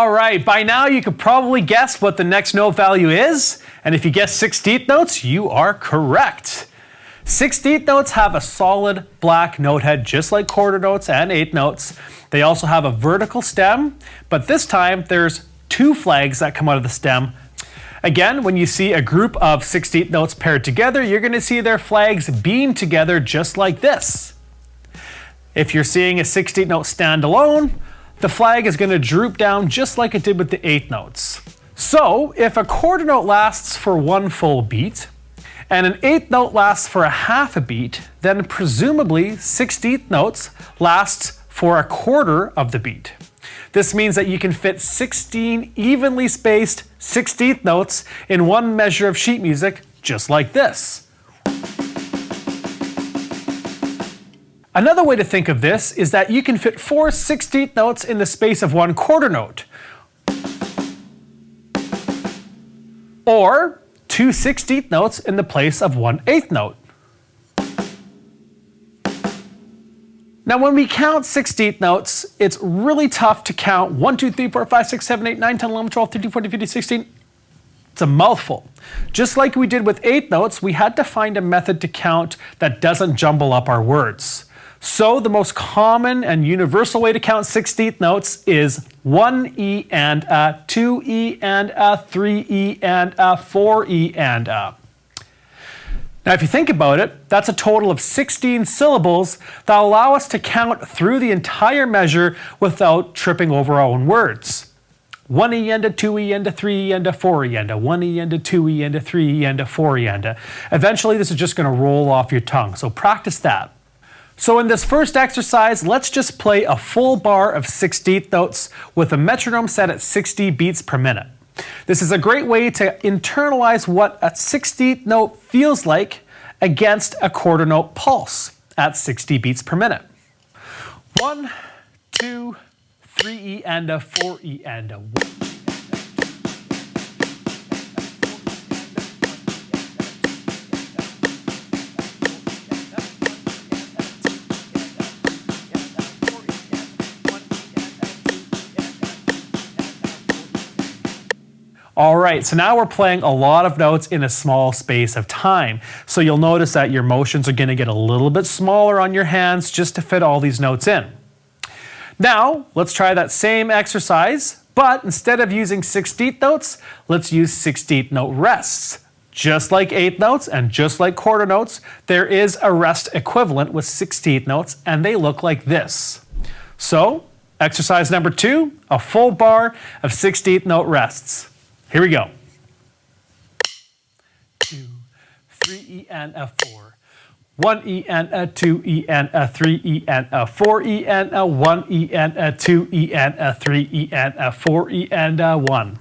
All right, by now you could probably guess what the next note value is, and if you guess 16th notes, you are correct. 16th notes have a solid black note head just like quarter notes and eighth notes. They also have a vertical stem, but this time there's two flags that come out of the stem. Again, when you see a group of 16th notes paired together, you're going to see their flags being together just like this. If you're seeing a 16th note stand alone, the flag is going to droop down just like it did with the eighth notes. So if a quarter note lasts for one full beat and an eighth note lasts for a half a beat, then presumably 16th notes lasts for a quarter of the beat. This means that you can fit 16 evenly spaced 16th notes in one measure of sheet music just like this. Another way to think of this is that you can fit 4 16th notes in the space of one quarter note, or 2 16th notes in the place of one eighth note. Now when we count 16th notes, it's really tough to count 1, 2, 3, 4, 5, 6, 7, 8, 9, 10, 11, 12, 13, 14, 15, 16. It's a mouthful. Just like we did with eighth notes, we had to find a method to count that doesn't jumble up our words. So the most common and universal way to count 16th notes is 1E and a, 2E and a, 3E and a, 4E and a. Now if you think about it, that's a total of 16 syllables that allow us to count through the entire measure without tripping over our own words. 1E and a, 2E and a, 3E and a, 4E and a, 1E and a, 2E and a, 3E and a, 4E and a. Eventually this is just going to roll off your tongue, so practice that. So in this first exercise, let's just play a full bar of 16th notes with a metronome set at 60 beats per minute. This is a great way to internalize what a 16th note feels like against a quarter note pulse at 60 beats per minute. 1, 2, 3E and a, 4E and a, 1. All right, so now we're playing a lot of notes in a small space of time. So you'll notice that your motions are going to get a little bit smaller on your hands just to fit all these notes in. Now, let's try that same exercise, but instead of using 16th notes, let's use 16th note rests. Just like eighth notes and just like quarter notes, there is a rest equivalent with 16th notes, and they look like this. So, exercise number 2, a full bar of 16th note rests. Here we go. 2, 3E and a 4. 1E and a 2E and a 3E and a 4E and a 1E and a 2E and a 3E and a 4E and a 1.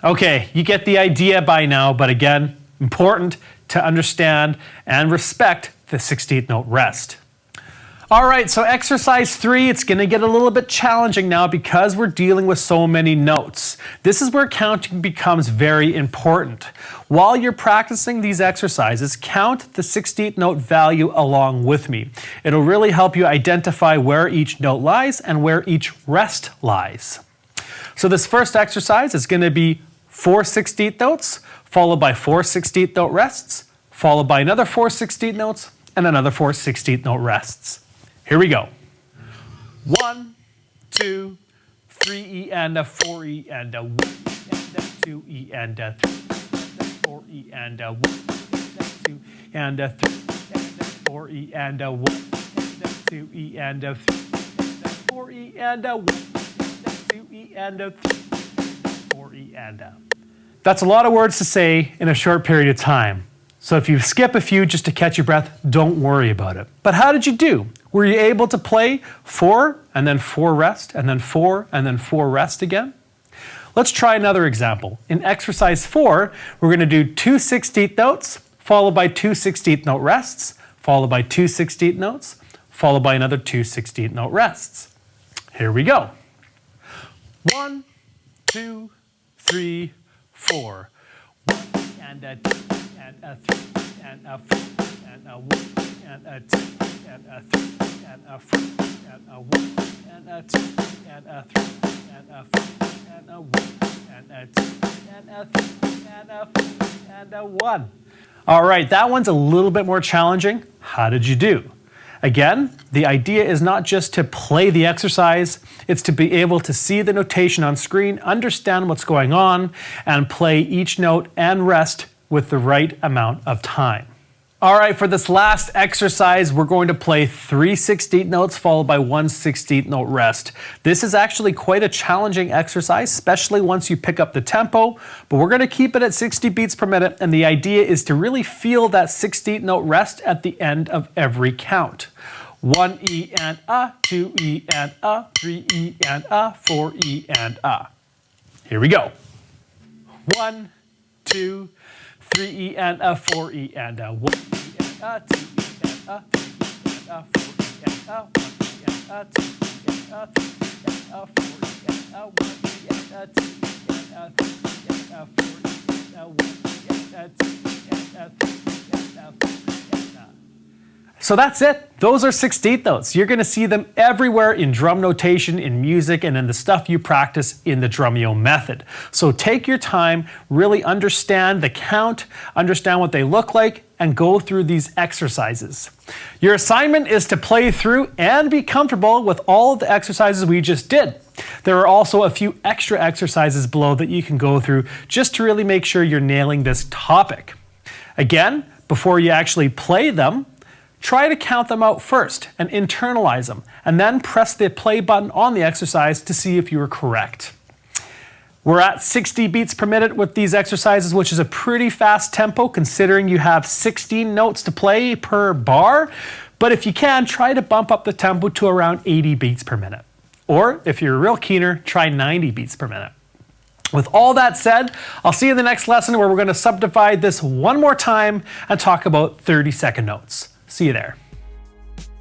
Okay, you get the idea by now, but again, important to understand and respect the 16th note rest. All right, so exercise 3, it's going to get a little bit challenging now because we're dealing with so many notes. This is where counting becomes very important. While you're practicing these exercises, count the 16th note value along with me. It'll really help you identify where each note lies and where each rest lies. So this first exercise is going to be 4 16th notes, followed by 4 16th note rests, followed by another 4 16th notes, and another 4 16th note rests. Here we go. 1, 2, 3E and a 4E and a 1 and a 2E and a 3 and a 4E and a 1 and a 2 and a 3 and a 4E and a 1 and a 2E and a 3 and a 4E and a 1 and a 2E and a 3 and a 4E and a. That's a lot of words to say in a short period of time. So if you skip a few just to catch your breath, don't worry about it. But how did you do? Were you able to play 4 and then 4 rest and then 4 and then 4 rest again? Let's try another example. In exercise 4, we're going to do 2 16th notes, followed by 2 16th note rests, followed by 2 16th notes, followed by another 2 16th note rests. Here we go. 1, 2, 3, 4. 1 and a 2 and a 3 and a 4 and a 1 and a 2 and a 3 and a 4 and a 1 and a 2 and a 3 and a 4 and a 1 and a 2 and a 3 and a 4 and a 1. All right, that one's a little bit more challenging. How did you do? Again, the idea is not just to play the exercise, it's to be able to see the notation on screen, understand what's going on, and play each note and rest with the right amount of time. All right, for this last exercise, we're going to play 3 16th notes followed by 1 16th note rest. This is actually quite a challenging exercise, especially once you pick up the tempo, but we're going to keep it at 60 beats per minute, and the idea is to really feel that 16th note rest at the end of every count. 1 E and A, 2 E and A, 3 E and A, 4 E and A. Here we go. 1, 2, 3 E and A, 4 E and A, 1 E and A, 2 E and A, 3 E and A, 4 E and A, 1 E and A, 2 E and A, 3 E and A, 4 E and A, 1 E and A, 2 E and A, 3 E and A, 4 E and A, 1 E and A, 2 E and A, 3 E and A, 4 E and A. So that's it. Those are 16th notes. You're going to see them everywhere in drum notation, in music, and in the stuff you practice in the Drumeo method. So take your time, really understand the count, understand what they look like, and go through these exercises. Your assignment is to play through and be comfortable with all of the exercises we just did. There are also a few extra exercises below that you can go through just to really make sure you're nailing this topic. Again, before you actually play them, try to count them out first and internalize them, and then press the play button on the exercise to see if you were correct. We're at 60 beats per minute with these exercises, which is a pretty fast tempo considering you have 16 notes to play per bar. But if you can, try to bump up the tempo to around 80 beats per minute. Or if you're a real keener, try 90 beats per minute. With all that said, I'll see you in the next lesson where we're going to subdivide this one more time and talk about 30-second notes. See you there.